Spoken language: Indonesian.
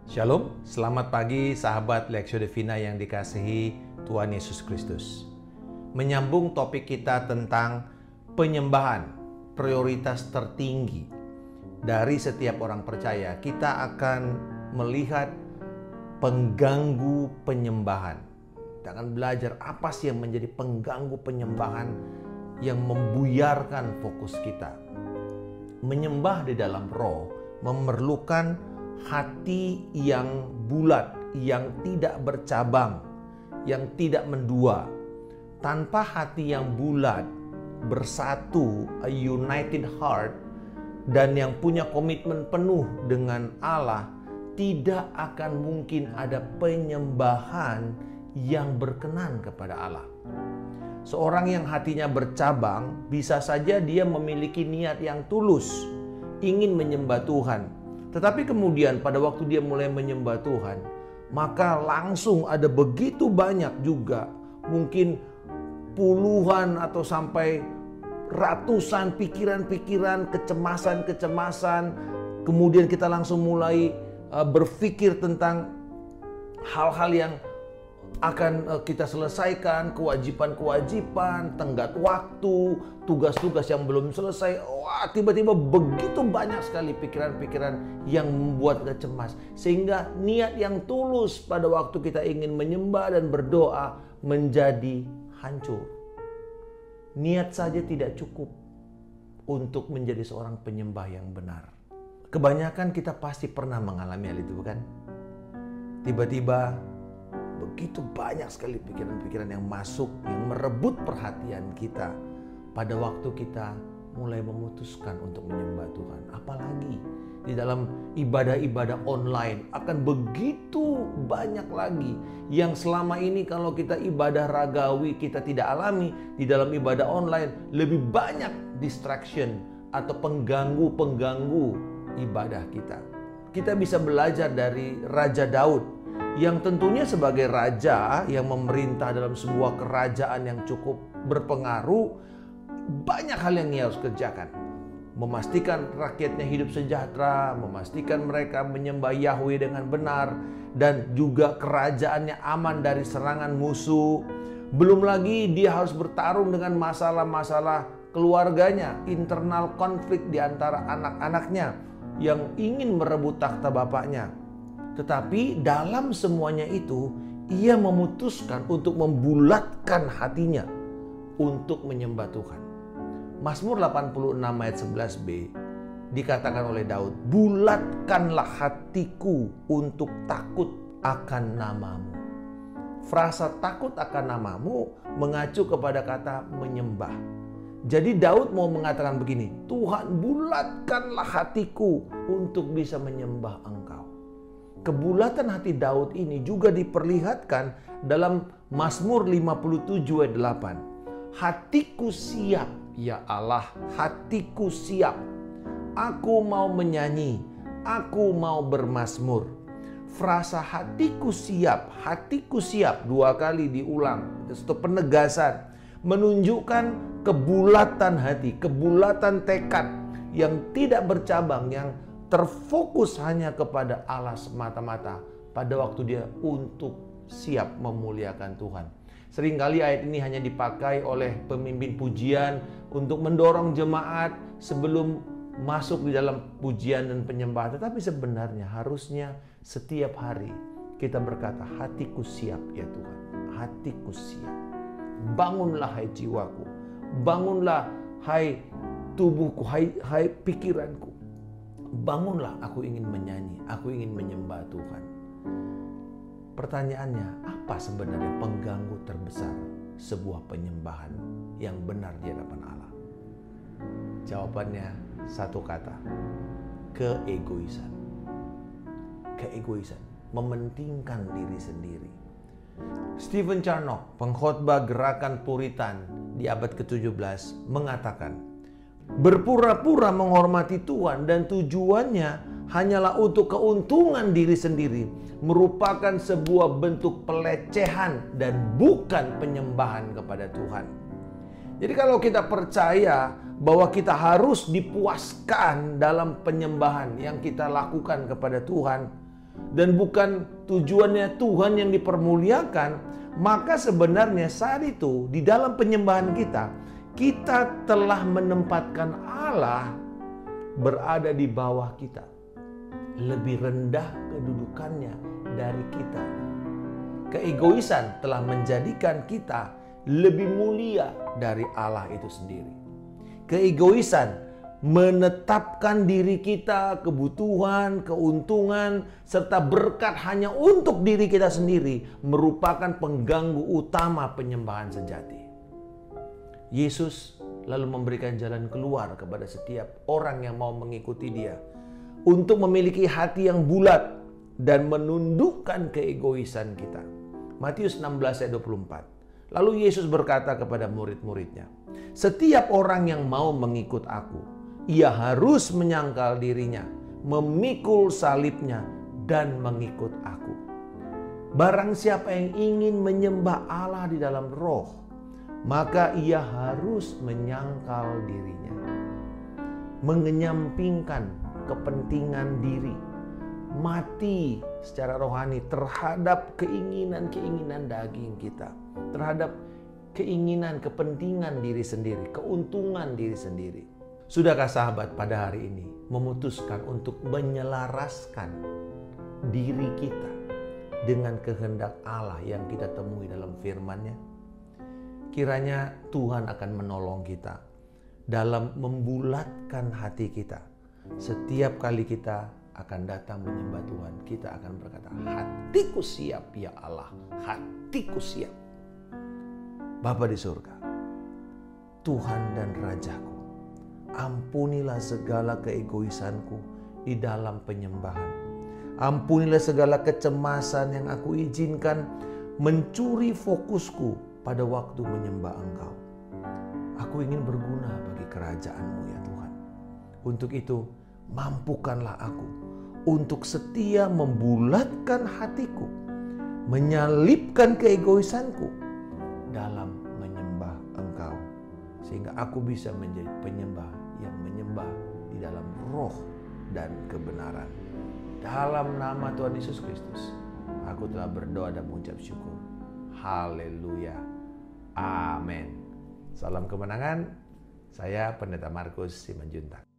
Shalom, selamat pagi sahabat Lectio Divina yang dikasihi Tuhan Yesus Kristus. Menyambung topik kita tentang penyembahan, prioritas tertinggi dari setiap orang percaya. Kita akan melihat pengganggu penyembahan. Kita akan belajar apa sih yang menjadi pengganggu penyembahan yang membuyarkan fokus kita. Menyembah di dalam roh memerlukan hati yang bulat, yang tidak bercabang, yang tidak mendua. Tanpa hati yang bulat, bersatu, a united heart, dan yang punya komitmen penuh dengan Allah, tidak akan mungkin ada penyembahan yang berkenan kepada Allah. Seorang yang hatinya bercabang, bisa saja dia memiliki niat yang tulus, ingin menyembah Tuhan. Tetapi kemudian pada waktu dia mulai menyembah Tuhan, maka langsung ada begitu banyak juga, mungkin puluhan atau sampai ratusan pikiran-pikiran, kecemasan-kecemasan. Kemudian kita langsung mulai berpikir tentang hal-hal yang akan kita selesaikan, kewajiban-kewajiban, tenggat waktu, tugas-tugas yang belum selesai. Wah, tiba-tiba begitu banyak sekali pikiran-pikiran yang membuat kita cemas. Sehingga niat yang tulus pada waktu kita ingin menyembah dan berdoa menjadi hancur. Niat saja tidak cukup untuk menjadi seorang penyembah yang benar. Kebanyakan kita pasti pernah mengalami hal itu, bukan? Tiba-tiba begitu banyak sekali pikiran-pikiran yang masuk, yang merebut perhatian kita pada waktu kita mulai memutuskan untuk menyembah Tuhan. Apalagi di dalam ibadah-ibadah online akan begitu banyak lagi yang selama ini kalau kita ibadah ragawi kita tidak alami. Di dalam ibadah online lebih banyak distraction atau pengganggu-pengganggu ibadah kita. Kita bisa belajar dari Raja Daud yang tentunya sebagai raja yang memerintah dalam sebuah kerajaan yang cukup berpengaruh, banyak hal yang ia harus kerjakan. Memastikan rakyatnya hidup sejahtera, memastikan mereka menyembah Yahweh dengan benar, dan juga kerajaannya aman dari serangan musuh. Belum lagi dia harus bertarung dengan masalah-masalah keluarganya, internal konflik di antara anak-anaknya yang ingin merebut takhta bapaknya. Tetapi dalam semuanya itu, ia memutuskan untuk membulatkan hatinya untuk menyembah Tuhan. Mazmur 86 ayat 11b dikatakan oleh Daud, "Bulatkanlah hatiku untuk takut akan namamu." Frasa takut akan namamu mengacu kepada kata menyembah. Jadi Daud mau mengatakan begini, Tuhan bulatkanlah hatiku untuk bisa menyembah Engkau. Kebulatan hati Daud ini juga diperlihatkan dalam Mazmur 57 ayat 8. Hatiku siap, ya Allah, hatiku siap. Aku mau menyanyi, aku mau bermazmur. Frasa hatiku siap dua kali diulang. Itu satu penegasan. Menunjukkan kebulatan hati, kebulatan tekad yang tidak bercabang, yang terfokus hanya kepada Allah semata-mata pada waktu dia untuk siap memuliakan Tuhan. Seringkali ayat ini hanya dipakai oleh pemimpin pujian untuk mendorong jemaat sebelum masuk di dalam pujian dan penyembahan. Tetapi sebenarnya harusnya setiap hari kita berkata, hatiku siap ya Tuhan, hatiku siap. Bangunlah hai jiwaku, bangunlah hai tubuhku, hai pikiranku. Bangunlah, aku ingin menyanyi, aku ingin menyembah Tuhan. Pertanyaannya, apa sebenarnya pengganggu terbesar sebuah penyembahan yang benar di hadapan Allah? Jawabannya satu kata, keegoisan. Keegoisan, mementingkan diri sendiri. Stephen Charnock, pengkhotbah gerakan Puritan di abad ke-17, mengatakan, berpura-pura menghormati Tuhan dan tujuannya hanyalah untuk keuntungan diri sendiri merupakan sebuah bentuk pelecehan dan bukan penyembahan kepada Tuhan. Jadi kalau kita percaya bahwa kita harus dipuaskan dalam penyembahan yang kita lakukan kepada Tuhan, dan bukan tujuannya Tuhan yang dipermuliakan, maka sebenarnya saat itu di dalam penyembahan kita telah menempatkan Allah berada di bawah kita. Lebih rendah kedudukannya dari kita. Keegoisan telah menjadikan kita lebih mulia dari Allah itu sendiri. Keegoisan menetapkan diri kita, kebutuhan, keuntungan, serta berkat hanya untuk diri kita sendiri merupakan pengganggu utama penyembahan sejati. Yesus lalu memberikan jalan keluar kepada setiap orang yang mau mengikuti Dia untuk memiliki hati yang bulat dan menundukkan keegoisan kita. Matius 16 ayat 24. Lalu Yesus berkata kepada murid-muridnya, "Setiap orang yang mau mengikut aku, ia harus menyangkal dirinya, memikul salibnya, dan mengikut aku. Barang siapa yang ingin menyembah Allah di dalam roh, maka ia harus menyangkal dirinya, mengenyampingkan kepentingan diri, mati secara rohani terhadap keinginan-keinginan daging kita, terhadap keinginan kepentingan diri sendiri, keuntungan diri sendiri." Sudahkah sahabat pada hari ini memutuskan untuk menyelaraskan diri kita dengan kehendak Allah yang kita temui dalam firman-Nya? Kiranya Tuhan akan menolong kita dalam membulatkan hati kita. Setiap kali kita akan datang menyembah Tuhan, kita akan berkata, "Hatiku siap ya Allah, hatiku siap." Bapa di surga, Tuhan dan Rajaku, ampunilah segala keegoisanku di dalam penyembahan. Ampunilah segala kecemasan yang aku izinkan mencuri fokusku pada waktu menyembah Engkau. Aku ingin berguna bagi kerajaan-Mu ya Tuhan. Untuk itu, mampukanlah aku untuk setia membulatkan hatiku, menyalipkan keegoisanku dalam menyembah Engkau. Sehingga aku bisa menjadi penyembah yang menyembah di dalam roh dan kebenaran. Dalam nama Tuhan Yesus Kristus, aku telah berdoa dan mengucap syukur. Haleluya. Amin. Salam kemenangan. Saya Pendeta Markus Simanjuntak.